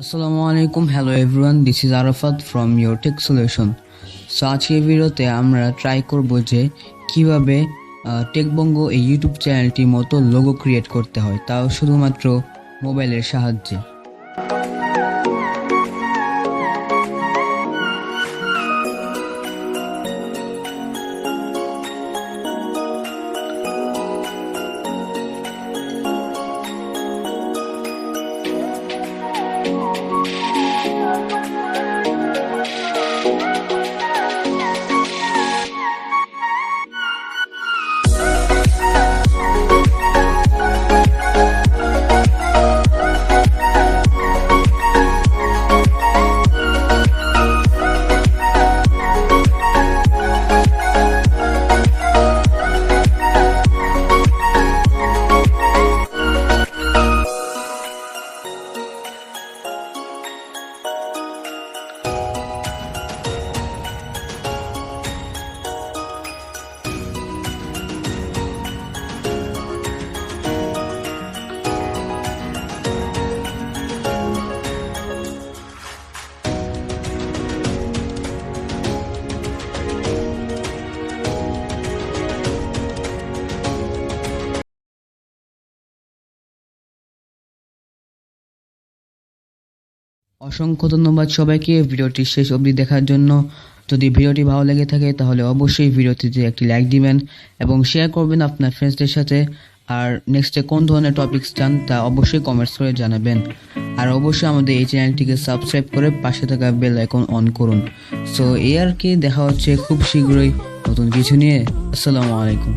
আসসালামু আলাইকুম, hello everyone, this is Arafat from your tech solution. So আজকের ভিডিওতে আমরা ট্রাই করব যে কিভাবে টেকবঙ্গো এই ইউটিউব চ্যানেলটির মতো লোগো ক্রিয়েট করতে হয়, তাও শুধুমাত্র মোবাইলের সাহায্যে। অসংখ্য ধন্যবাদ সবাইকে ভিডিওটি শেষ অবধি দেখার জন্য। যদি ভিডিওটি ভালো লেগে থাকে তাহলে অবশ্যই ভিডিওটিতে একটি লাইক দিবেন এবং শেয়ার করবেন আপনার ফ্রেন্ডসদের সাথে। আর নেক্সটে কোন ধরনের টপিকস চান তা অবশ্যই কমেন্টস করে জানাবেন। আর অবশ্যই আমাদের এই চ্যানেলটিকে সাবস্ক্রাইব করে পাশে থাকা বেল আইকন অন করুন। সো এই আর কি, দেখা হচ্ছে খুব শীঘ্রই নতুন কিছু নিয়ে। আসসালামু আলাইকুম।